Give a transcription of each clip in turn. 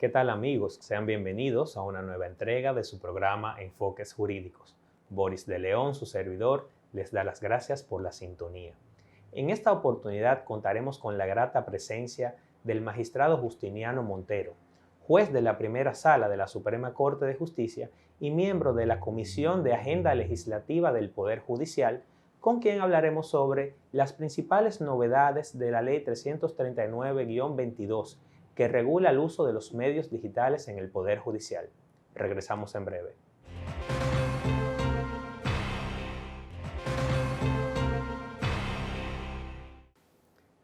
¿Qué tal amigos? Sean bienvenidos a una nueva entrega de su programa Enfoques Jurídicos. Boris de León, su servidor, les da las gracias por la sintonía. En esta oportunidad contaremos con la grata presencia del magistrado Justiniano Montero, juez de la primera sala de la Suprema Corte de Justicia y miembro de la Comisión de Agenda Legislativa del Poder Judicial, con quien hablaremos sobre las principales novedades de la Ley 339-22, que regula el uso de los medios digitales en el Poder Judicial. Regresamos en breve.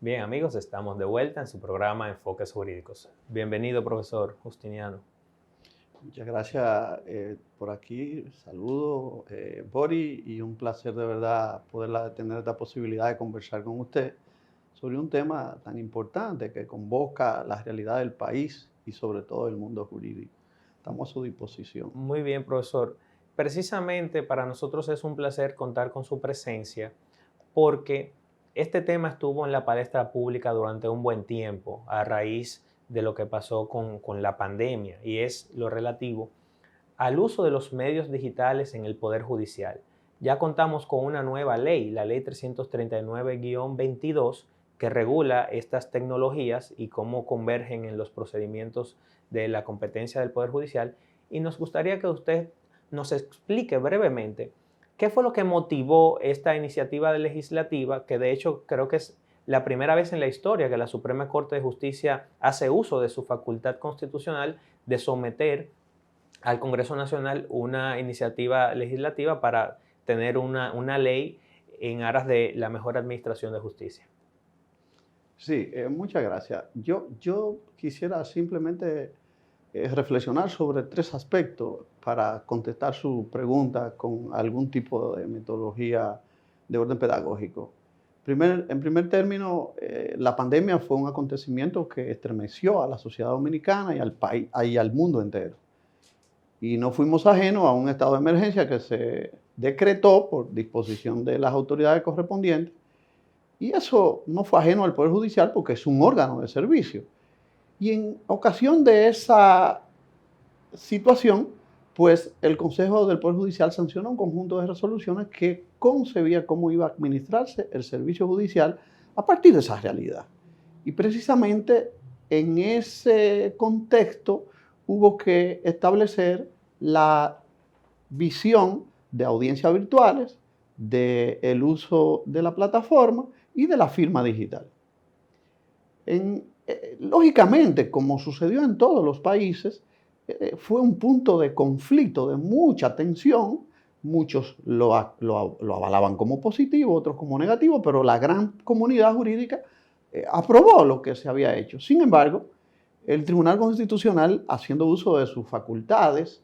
Bien amigos, estamos de vuelta en su programa Enfoques Jurídicos. Bienvenido, profesor Justiniano. Muchas gracias por aquí. Saludos, Boris, y un placer de verdad poder tener esta posibilidad de conversar con usted sobre un tema tan importante que convoca la realidad del país y sobre todo el mundo jurídico. Estamos a su disposición. Muy bien, profesor. Precisamente para nosotros es un placer contar con su presencia porque este tema estuvo en la palestra pública durante un buen tiempo a raíz de lo que pasó con la pandemia y es lo relativo al uso de los medios digitales en el Poder Judicial. Ya contamos con una nueva ley, la Ley 339-22, que regula estas tecnologías y cómo convergen en los procedimientos de la competencia del Poder Judicial. Y nos gustaría que usted nos explique brevemente qué fue lo que motivó esta iniciativa legislativa, que de hecho creo que es la primera vez en la historia que la Suprema Corte de Justicia hace uso de su facultad constitucional de someter al Congreso Nacional una iniciativa legislativa para tener una ley en aras de la mejor administración de justicia. Sí, muchas gracias. Yo quisiera simplemente reflexionar sobre tres aspectos para contestar su pregunta con algún tipo de metodología de orden pedagógico. En primer término, la pandemia fue un acontecimiento que estremeció a la sociedad dominicana y al país y al mundo entero. Y no fuimos ajenos a un estado de emergencia que se decretó por disposición de las autoridades correspondientes. Y eso no fue ajeno al Poder Judicial porque es un órgano de servicio. Y en ocasión de esa situación, pues el Consejo del Poder Judicial sancionó un conjunto de resoluciones que concebía cómo iba a administrarse el servicio judicial a partir de esa realidad. Y precisamente en ese contexto hubo que establecer la visión de audiencias virtuales, del uso de la plataforma y de la firma digital. Lógicamente, como sucedió en todos los países, fue un punto de conflicto, de mucha tensión. Muchos lo avalaban como positivo, otros como negativo, pero la gran comunidad jurídica aprobó lo que se había hecho. Sin embargo, el Tribunal Constitucional, haciendo uso de sus facultades,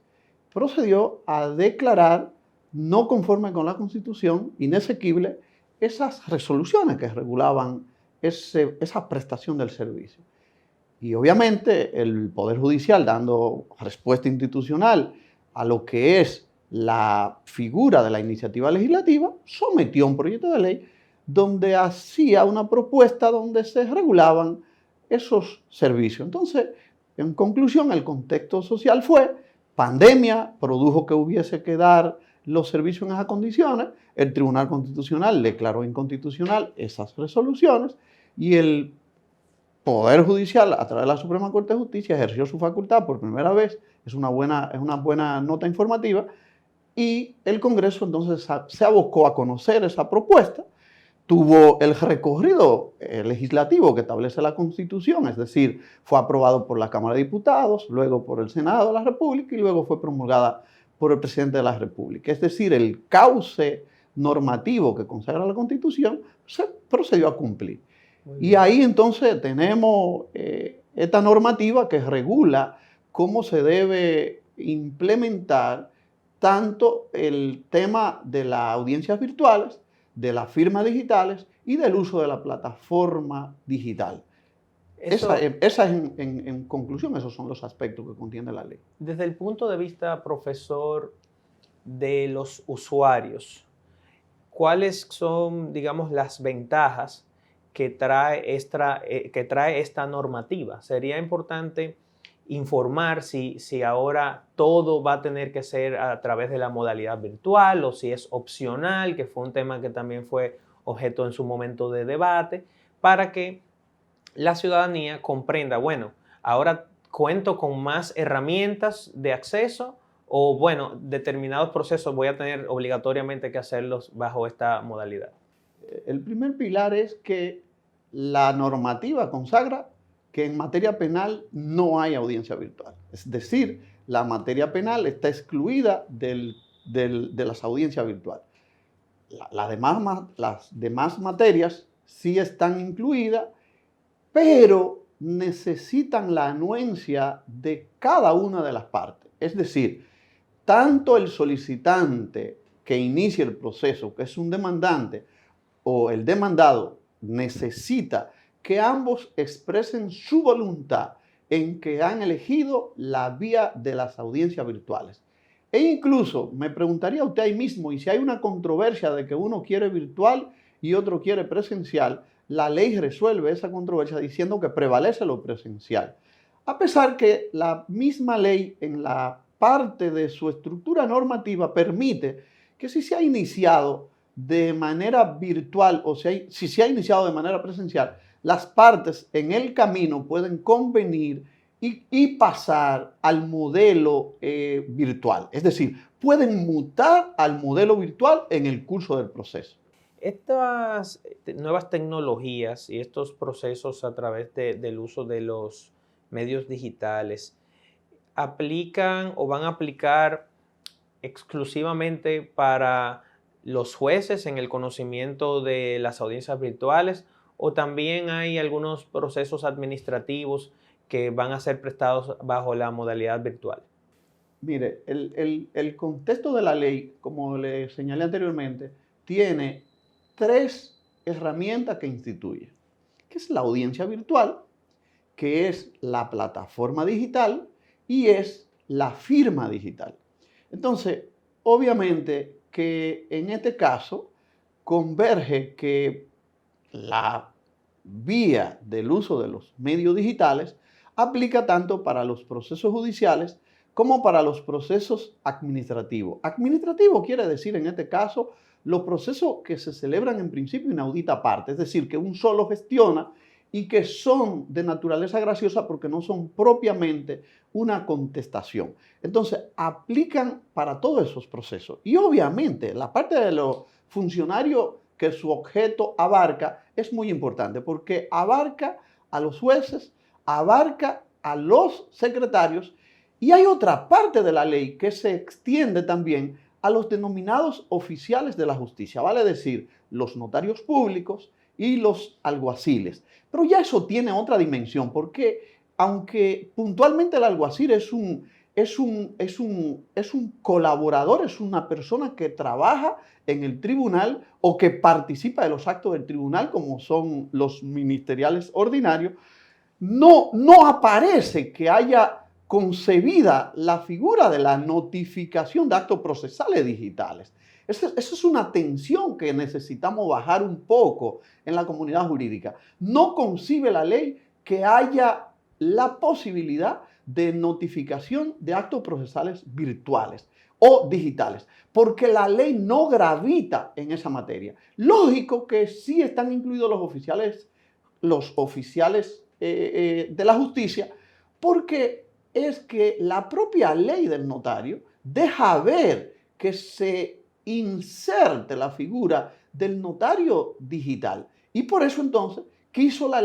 procedió a declarar no conforme con la Constitución, inesequible, esas resoluciones que regulaban esa prestación del servicio. Y obviamente el Poder Judicial, dando respuesta institucional a lo que es la figura de la iniciativa legislativa, sometió un proyecto de ley donde hacía una propuesta donde se regulaban esos servicios. Entonces, en conclusión, el contexto social fue pandemia, produjo que hubiese que dar los servicios en esas condiciones, el Tribunal Constitucional declaró inconstitucional esas resoluciones y el Poder Judicial, a través de la Suprema Corte de Justicia, ejerció su facultad por primera vez. Es una buena nota informativa. Y el Congreso entonces se abocó a conocer esa propuesta. Tuvo el recorrido legislativo que establece la Constitución, es decir, fue aprobado por la Cámara de Diputados, luego por el Senado de la República y luego fue promulgada por el Presidente de la República. Es decir, el cauce normativo que consagra la Constitución se procedió a cumplir. Y ahí entonces tenemos esta normativa que regula cómo se debe implementar tanto el tema de las audiencias virtuales, de las firmas digitales y del uso de la plataforma digital. En conclusión, esos son los aspectos que contiene la ley. Desde el punto de vista, profesor, de los usuarios, ¿cuáles son, digamos, las ventajas que trae esta normativa? Sería importante informar si ahora todo va a tener que ser a través de la modalidad virtual o si es opcional, que fue un tema que también fue objeto en su momento de debate, para que la ciudadanía comprenda, bueno, ahora cuento con más herramientas de acceso o, bueno, determinados procesos voy a tener obligatoriamente que hacerlos bajo esta modalidad. El primer pilar es que la normativa consagra que en materia penal no hay audiencia virtual. Es decir, la materia penal está excluida de las audiencias virtuales. Las demás materias sí están incluidas, pero necesitan la anuencia de cada una de las partes. Es decir, tanto el solicitante que inicia el proceso, que es un demandante, o el demandado necesita que ambos expresen su voluntad en que han elegido la vía de las audiencias virtuales. E incluso me preguntaría usted ahí mismo, y si hay una controversia de que uno quiere virtual y otro quiere presencial, la ley resuelve esa controversia diciendo que prevalece lo presencial. A pesar que la misma ley en la parte de su estructura normativa permite que si se ha iniciado de manera virtual o si se ha iniciado de manera presencial, las partes en el camino pueden convenir y pasar al modelo virtual. Es decir, pueden mutar al modelo virtual en el curso del proceso. Estas nuevas tecnologías y estos procesos a través del uso de los medios digitales aplican o van a aplicar exclusivamente para los jueces en el conocimiento de las audiencias virtuales o también hay algunos procesos administrativos que van a ser prestados bajo la modalidad virtual. Mire, el contexto de la ley, como le señalé anteriormente, tiene tres herramientas que instituye, que es la audiencia virtual, que es la plataforma digital y es la firma digital. Entonces, obviamente que en este caso converge que la vía del uso de los medios digitales aplica tanto para los procesos judiciales como para los procesos administrativos. Administrativo quiere decir en este caso los procesos que se celebran en principio inaudita parte, es decir, que un solo gestiona y que son de naturaleza graciosa porque no son propiamente una contestación. Entonces, aplican para todos esos procesos. Y obviamente, la parte de los funcionarios que su objeto abarca es muy importante porque abarca a los jueces, abarca a los secretarios y hay otra parte de la ley que se extiende también a los denominados oficiales de la justicia, vale decir, los notarios públicos y los alguaciles. Pero ya eso tiene otra dimensión porque aunque puntualmente el alguacil es un colaborador, es una persona que trabaja en el tribunal o que participa de los actos del tribunal, como son los ministeriales ordinarios, no aparece que haya concebida la figura de la notificación de actos procesales digitales. Esa es una tensión que necesitamos bajar un poco en la comunidad jurídica. No concibe la ley que haya la posibilidad de notificación de actos procesales virtuales o digitales, porque la ley no gravita en esa materia. Lógico que sí están incluidos los oficiales de la justicia, porque es que la propia ley del notario deja ver que se inserte la figura del notario digital. Y por eso entonces quiso la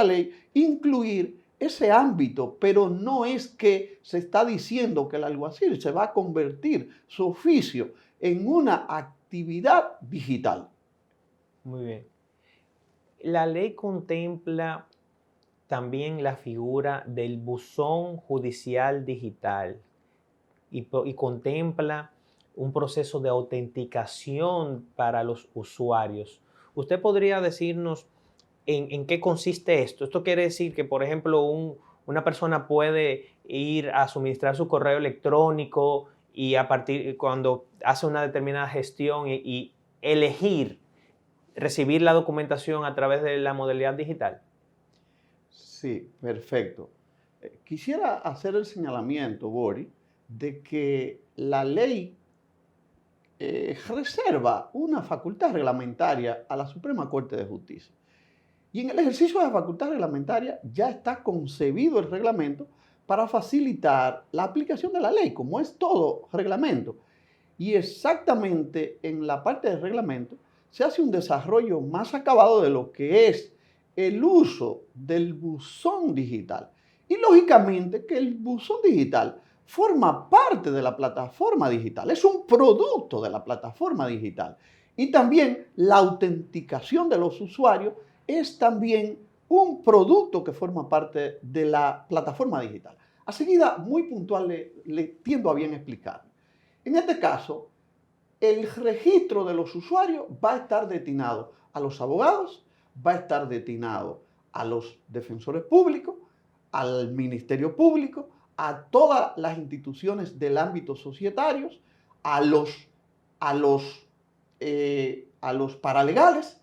ley incluir ese ámbito, pero no es que se está diciendo que el alguacil se va a convertir su oficio en una actividad digital. Muy bien. La ley contempla también la figura del buzón judicial digital y contempla un proceso de autenticación para los usuarios. ¿Usted podría decirnos en qué consiste esto? Esto quiere decir que, por ejemplo, una persona puede ir a suministrar su correo electrónico y cuando hace una determinada gestión y elegir recibir la documentación a través de la modalidad digital. Sí, perfecto. Quisiera hacer el señalamiento, Boris, de que la ley reserva una facultad reglamentaria a la Suprema Corte de Justicia. Y en el ejercicio de la facultad reglamentaria ya está concebido el reglamento para facilitar la aplicación de la ley, como es todo reglamento. Y exactamente en la parte del reglamento se hace un desarrollo más acabado de lo que es el uso del buzón digital. Y lógicamente que el buzón digital forma parte de la plataforma digital, es un producto de la plataforma digital. Y también la autenticación de los usuarios es también un producto que forma parte de la plataforma digital. A seguida, muy puntual, le tiendo a bien explicar. En este caso, el registro de los usuarios va a estar destinado a los abogados, va a estar destinado a los defensores públicos, al Ministerio Público, a todas las instituciones del ámbito societario, a los paralegales,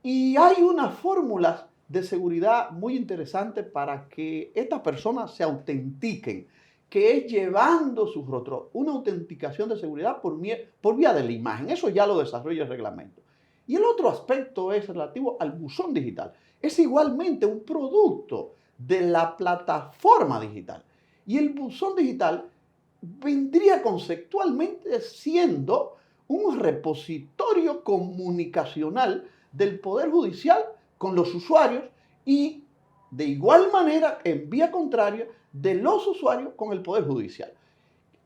y hay unas fórmulas de seguridad muy interesantes para que estas personas se autentiquen, que es llevando su rostro, una autenticación de seguridad por vía de la imagen. Eso ya lo desarrolla el reglamento. Y el otro aspecto es relativo al buzón digital. Es igualmente un producto de la plataforma digital. Y el buzón digital vendría conceptualmente siendo un repositorio comunicacional del Poder Judicial con los usuarios y de igual manera, en vía contraria, de los usuarios con el Poder Judicial.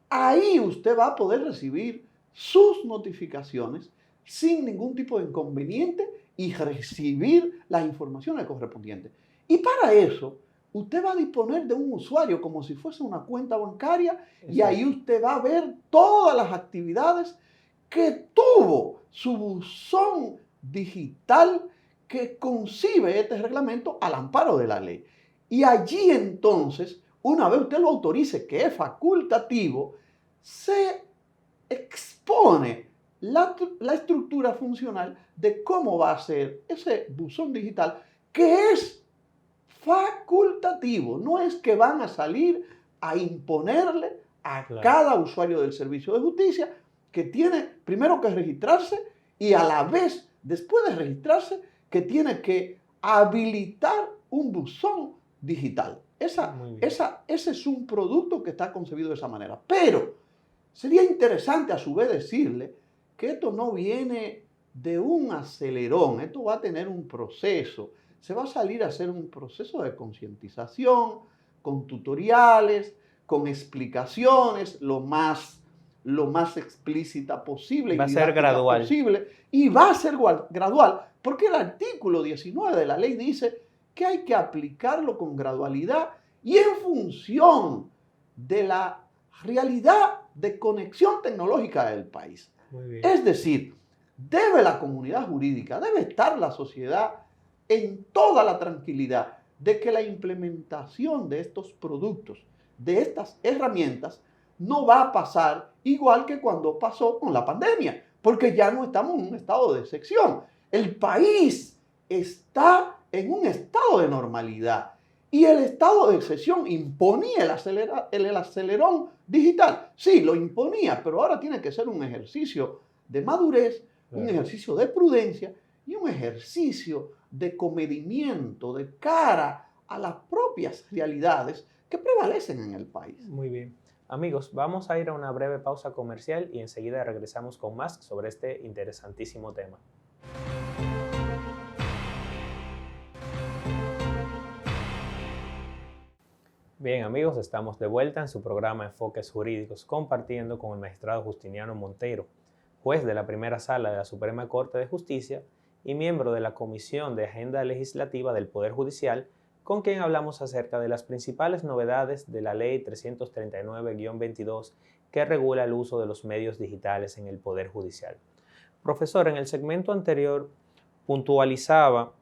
Ahí usted va a poder recibir sus notificaciones sin ningún tipo de inconveniente y recibir las informaciones correspondientes. Y para eso, usted va a disponer de un usuario como si fuese una cuenta bancaria. Exacto. Y ahí usted va a ver todas las actividades que tuvo su buzón digital que concibe este reglamento al amparo de la ley. Y allí entonces, una vez usted lo autorice, que es facultativo, se expone la estructura funcional de cómo va a ser ese buzón digital, que es facultativo. No es que van a salir a imponerle a cada usuario del servicio de justicia que tiene primero que registrarse y a la vez, después de registrarse, que tiene que habilitar un buzón digital. Ese es un producto que está concebido de esa manera. Pero sería interesante a su vez decirle que esto no viene de un acelerón, esto va a tener un proceso. Se va a salir a hacer un proceso de concientización, con tutoriales, con explicaciones, lo más explícita posible. Va a ser gradual. Y va a ser gradual, porque el artículo 19 de la ley dice que hay que aplicarlo con gradualidad y en función de la realidad de conexión tecnológica del país. Muy bien. Es decir, debe la comunidad jurídica, debe estar la sociedad en toda la tranquilidad de que la implementación de estos productos, de estas herramientas, no va a pasar igual que cuando pasó con la pandemia, porque ya no estamos en un estado de excepción. El país está en un estado de normalidad y el estado de excepción imponía el acelerón digital. Sí, lo imponía, pero ahora tiene que ser un ejercicio de madurez, un ejercicio de prudencia y un ejercicio de comedimiento de cara a las propias realidades que prevalecen en el país. Muy bien. Amigos, vamos a ir a una breve pausa comercial y enseguida regresamos con más sobre este interesantísimo tema. Bien, amigos, estamos de vuelta en su programa Enfoques Jurídicos, compartiendo con el magistrado Justiniano Monteiro, juez de la primera sala de la Suprema Corte de Justicia y miembro de la Comisión de Agenda Legislativa del Poder Judicial, con quien hablamos acerca de las principales novedades de la Ley 339-22 que regula el uso de los medios digitales en el Poder Judicial. Profesor, en el segmento anterior puntualizaba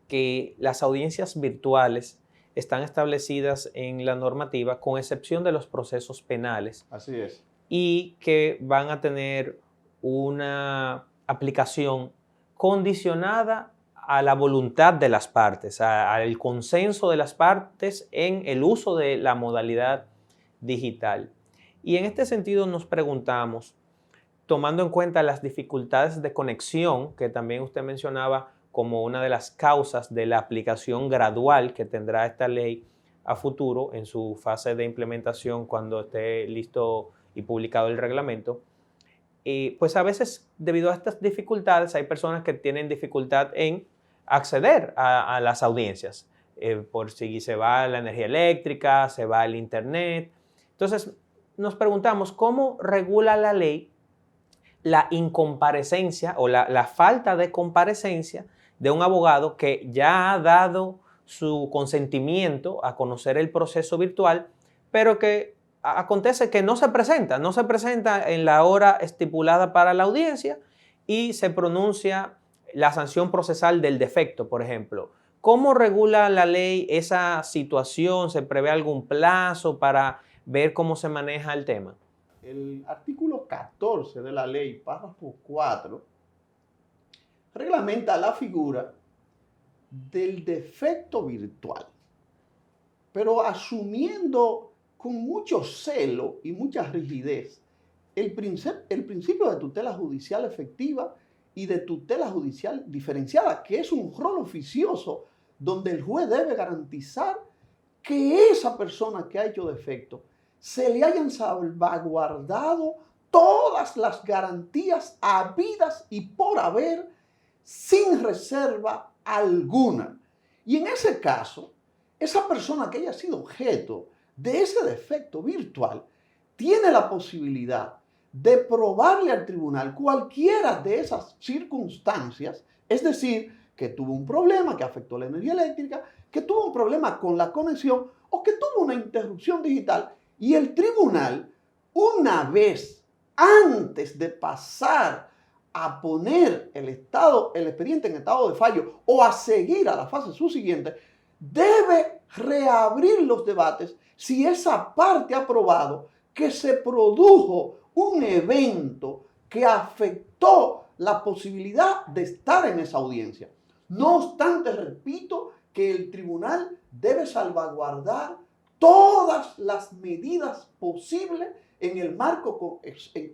que las audiencias virtuales están establecidas en la normativa con excepción de los procesos penales. Así es. Y que van a tener una aplicación condicionada a la voluntad de las partes, al consenso de las partes en el uso de la modalidad digital. Y en este sentido nos preguntamos, tomando en cuenta las dificultades de conexión que también usted mencionaba como una de las causas de la aplicación gradual que tendrá esta ley a futuro en su fase de implementación cuando esté listo y publicado el reglamento, pues a veces debido a estas dificultades hay personas que tienen dificultad en acceder a las audiencias, por si se va la energía eléctrica, se va el internet. Entonces nos preguntamos cómo regula la ley la incomparecencia o la falta de comparecencia de un abogado que ya ha dado su consentimiento a conocer el proceso virtual, pero que acontece que no se presenta en la hora estipulada para la audiencia y se pronuncia la sanción procesal del defecto, por ejemplo. ¿Cómo regula la ley esa situación? ¿Se prevé algún plazo para ver cómo se maneja el tema? El artículo 14 de la ley, párrafo 4, reglamenta la figura del defecto virtual, pero asumiendo con mucho celo y mucha rigidez el principio de tutela judicial efectiva y de tutela judicial diferenciada, que es un rol oficioso donde el juez debe garantizar que esa persona que ha hecho defecto se le hayan salvaguardado todas las garantías habidas y por haber sin reserva alguna. Y en ese caso, esa persona que haya sido objeto de ese defecto virtual tiene la posibilidad de probarle al tribunal cualquiera de esas circunstancias, es decir, que tuvo un problema que afectó la energía eléctrica, que tuvo un problema con la conexión o que tuvo una interrupción digital. Y el tribunal, una vez antes de pasar a poner el expediente en estado de fallo o a seguir a la fase subsiguiente, debe reabrir los debates si esa parte ha probado que se produjo un evento que afectó la posibilidad de estar en esa audiencia. No obstante, repito que el tribunal debe salvaguardar todas las medidas posibles en el marco,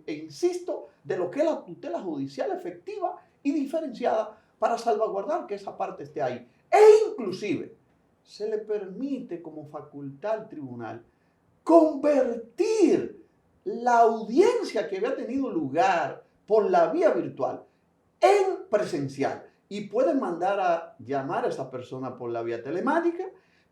insisto, de lo que es la tutela judicial efectiva y diferenciada para salvaguardar que esa parte esté ahí. E inclusive se le permite como facultad al tribunal convertir la audiencia que había tenido lugar por la vía virtual en presencial. Y puede mandar a llamar a esa persona por la vía telemática,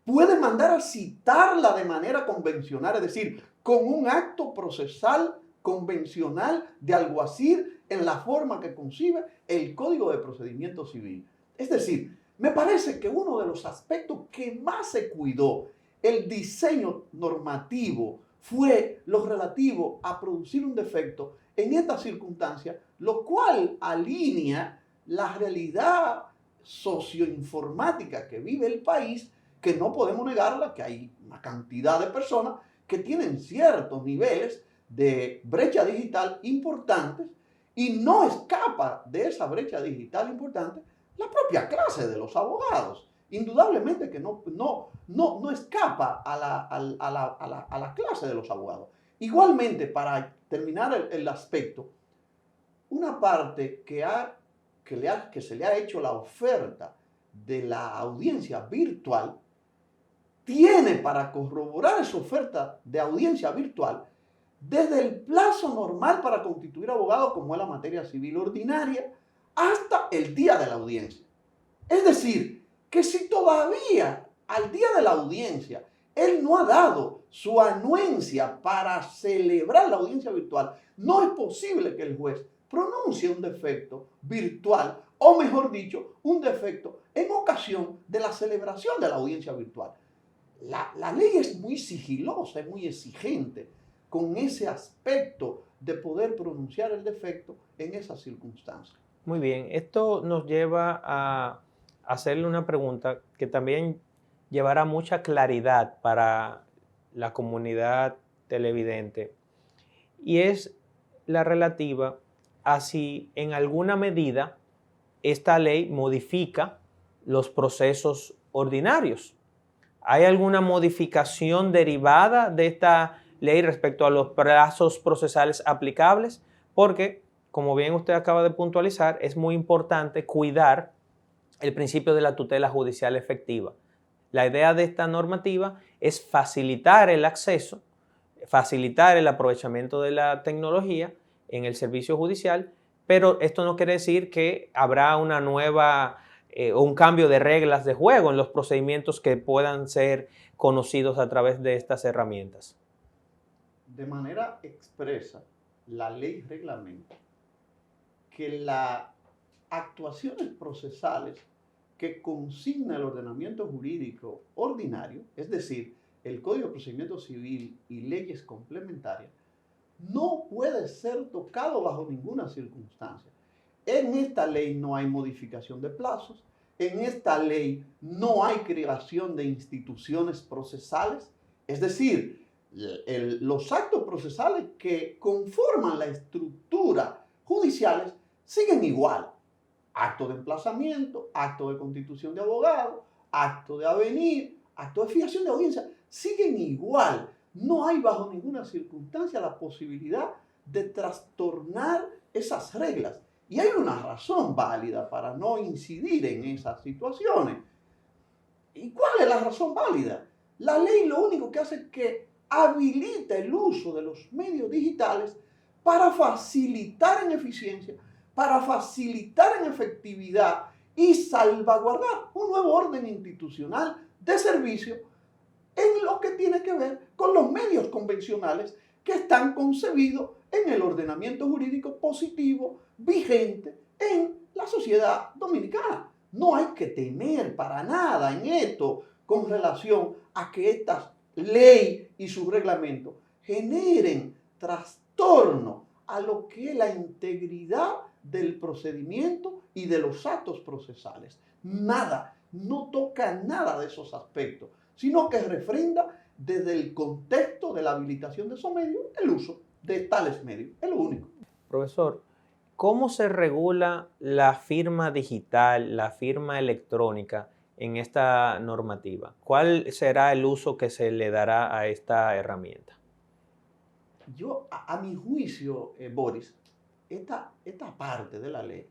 puede mandar a citarla de manera convencional, es decir, con un acto procesal convencional de alguacil en la forma que concibe el Código de Procedimiento Civil. Es decir, me parece que uno de los aspectos que más se cuidó el diseño normativo fue lo relativo a producir un defecto en esta circunstancia, lo cual alinea la realidad socioinformática que vive el país, que no podemos negarla, que hay una cantidad de personas que tienen ciertos niveles de brecha digital importantes y no escapa de esa brecha digital importante la propia clase de los abogados. Indudablemente que no escapa a la clase de los abogados. Igualmente, para terminar el aspecto, una parte que se le ha hecho la oferta de la audiencia virtual, tiene para corroborar esa oferta de audiencia virtual desde el plazo normal para constituir abogado, como es la materia civil ordinaria, hasta el día de la audiencia. Es decir, que si todavía al día de la audiencia él no ha dado su anuencia para celebrar la audiencia virtual, no es posible que el juez pronuncie un defecto virtual, o mejor dicho, un defecto en ocasión de la celebración de la audiencia virtual. La ley es muy sigilosa, es muy exigente con ese aspecto de poder pronunciar el defecto en esas circunstancias. Muy bien, esto nos lleva a hacerle una pregunta que también llevará mucha claridad para la comunidad televidente, y es la relativa a si en alguna medida esta ley modifica los procesos ordinarios. ¿Hay alguna modificación derivada de esta ley respecto a los plazos procesales aplicables? Porque, como bien usted acaba de puntualizar, es muy importante cuidar el principio de la tutela judicial efectiva. La idea de esta normativa es facilitar el acceso, facilitar el aprovechamiento de la tecnología en el servicio judicial, pero esto no quiere decir que habrá una nueva o un cambio de reglas de juego en los procedimientos que puedan ser conocidos a través de estas herramientas. De manera expresa, la ley reglamenta que las actuaciones procesales que consigna el ordenamiento jurídico ordinario, es decir, el Código de Procedimiento Civil y leyes complementarias, no puede ser tocado bajo ninguna circunstancia. En esta ley no hay modificación de plazos, en esta ley no hay creación de instituciones procesales, es decir, los actos procesales que conforman la estructura judiciales siguen igual. Acto de emplazamiento, acto de constitución de abogado, acto de avenir, acto de fijación de audiencia, siguen igual. No hay bajo ninguna circunstancia la posibilidad de trastornar esas reglas. Y hay una razón válida para no incidir en esas situaciones. ¿Y cuál es la razón válida? La ley lo único que hace es que habilita el uso de los medios digitales para facilitar en eficiencia, para facilitar en efectividad y salvaguardar un nuevo orden institucional de servicio en lo que tiene que ver con los medios convencionales que están concebidos en el ordenamiento jurídico positivo vigente en la sociedad dominicana. No hay que temer para nada en esto con relación a que esta ley y sus reglamentos generen trastorno a lo que es la integridad del procedimiento y de los actos procesales. Nada, no toca nada de esos aspectos, sino que refrenda desde el contexto de la habilitación de esos medios el uso de tales medios. Es lo único. Profesor, ¿cómo se regula la firma digital, la firma electrónica en esta normativa? ¿Cuál será el uso que se le dará a esta herramienta? Yo, a mi juicio, Boris, esta parte de la ley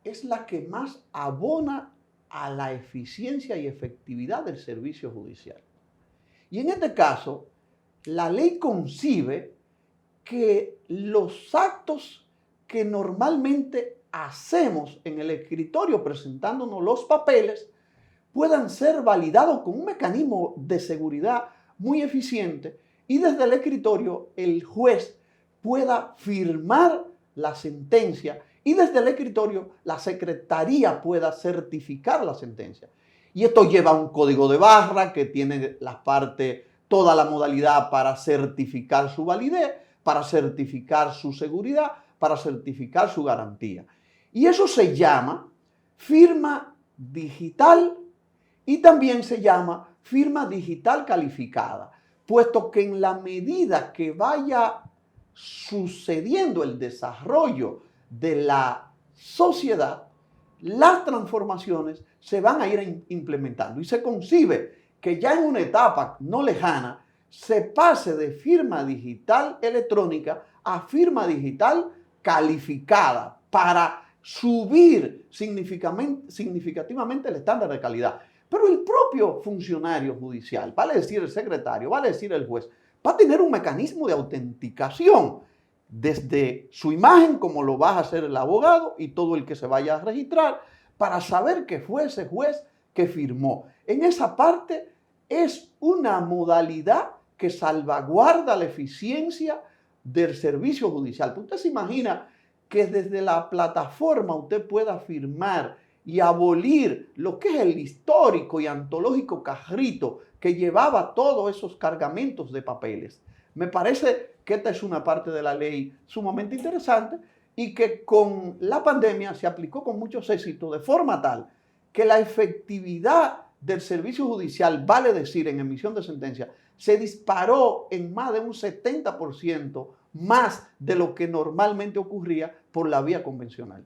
es la que más abona a la eficiencia y efectividad del servicio judicial. Y en este caso, la ley concibe que los actos que normalmente hacemos en el escritorio presentándonos los papeles puedan ser validados con un mecanismo de seguridad muy eficiente y desde el escritorio el juez pueda firmar la sentencia y desde el escritorio la secretaría pueda certificar la sentencia. Y esto lleva a un código de barra que tiene las partes, toda la modalidad para certificar su validez, para certificar su seguridad, para certificar su garantía. Y eso se llama firma digital y también se llama firma digital calificada, puesto que en la medida que vaya sucediendo el desarrollo de la sociedad, las transformaciones se van a ir implementando y se concibe que ya en una etapa no lejana se pase de firma digital electrónica a firma digital calificada para subir significativamente el estándar de calidad. Pero el propio funcionario judicial, vale decir el secretario, vale decir el juez, va a tener un mecanismo de autenticación desde su imagen, como lo va a hacer el abogado y todo el que se vaya a registrar, para saber que fue ese juez que firmó. En esa parte es una modalidad que salvaguarda la eficiencia del servicio judicial. Usted se imagina que desde la plataforma usted pueda firmar y abolir lo que es el histórico y antológico carrito que llevaba todos esos cargamentos de papeles. Me parece que esta es una parte de la ley sumamente interesante y que con la pandemia se aplicó con muchos éxitos de forma tal que la efectividad del servicio judicial, vale decir, en emisión de sentencia, se disparó en más de un 70% más de lo que normalmente ocurría por la vía convencional.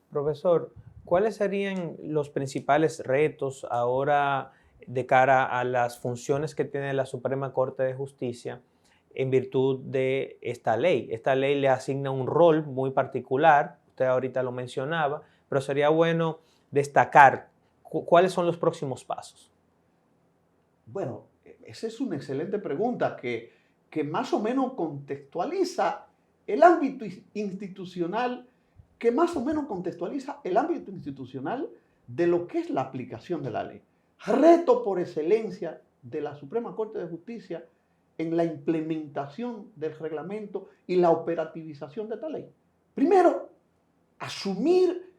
Profesor, ¿Cuáles serían los principales retos ahora de cara a las funciones que tiene la Suprema Corte de Justicia en virtud de esta ley? Esta ley le asigna un rol muy particular, usted ahorita lo mencionaba, pero sería bueno destacar cuáles son los próximos pasos. Bueno, esa es una excelente pregunta que más o menos contextualiza el ámbito institucional, que más o menos contextualiza el ámbito institucional de lo que es la aplicación de la ley. Reto por excelencia de la Suprema Corte de Justicia en la implementación del reglamento y la operativización de esta ley. Primero, asumir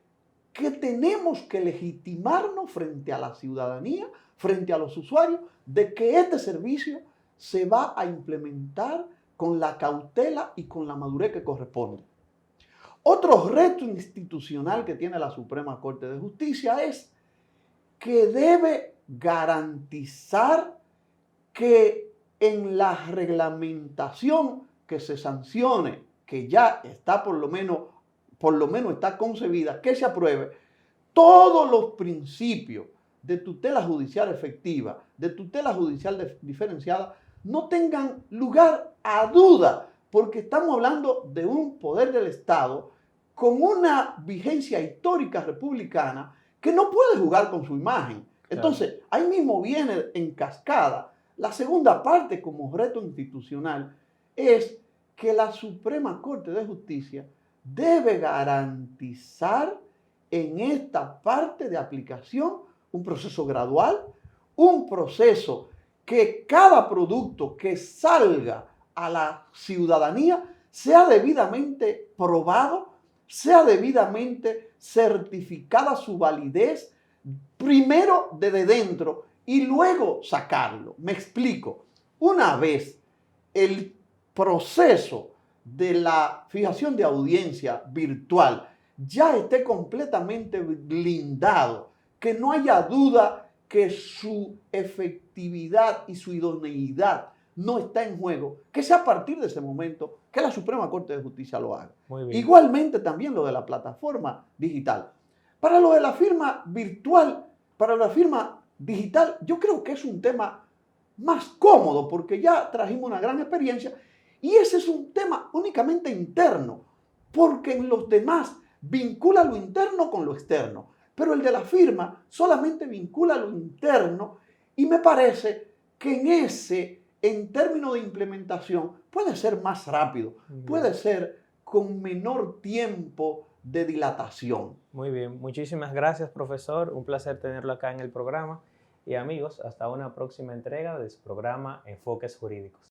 que tenemos que legitimarnos frente a la ciudadanía, frente a los usuarios, de que este servicio se va a implementar con la cautela y con la madurez que corresponde. Otro reto institucional que tiene la Suprema Corte de Justicia es que debe garantizar que en la reglamentación que se sancione, que ya está por lo menos está concebida, que se apruebe, todos los principios de tutela judicial efectiva, de tutela judicial diferenciada, no tengan lugar a duda, porque estamos hablando de un poder del Estado con una vigencia histórica republicana que no puede jugar con su imagen. Entonces, ahí mismo viene en cascada. La segunda parte como reto institucional es que la Suprema Corte de Justicia debe garantizar en esta parte de aplicación un proceso gradual, un proceso que cada producto que salga a la ciudadanía sea debidamente probado, sea debidamente certificada su validez, primero desde dentro y luego sacarlo. Me explico. Una vez el proceso de la fijación de audiencia virtual ya esté completamente blindado, que no haya duda que su efectividad y su idoneidad no está en juego, que sea a partir de ese momento que la Suprema Corte de Justicia lo haga. Igualmente también lo de la plataforma digital. Para lo de la firma virtual, para la firma digital, yo creo que es un tema más cómodo porque ya trajimos una gran experiencia y ese es un tema únicamente interno, porque en los demás vincula lo interno con lo externo, pero el de la firma solamente vincula lo interno y me parece que en términos de implementación, puede ser más rápido, puede ser con menor tiempo de dilatación. Muy bien, muchísimas gracias, profesor. Un placer tenerlo acá en el programa. Y amigos, hasta una próxima entrega de su programa Enfoques Jurídicos.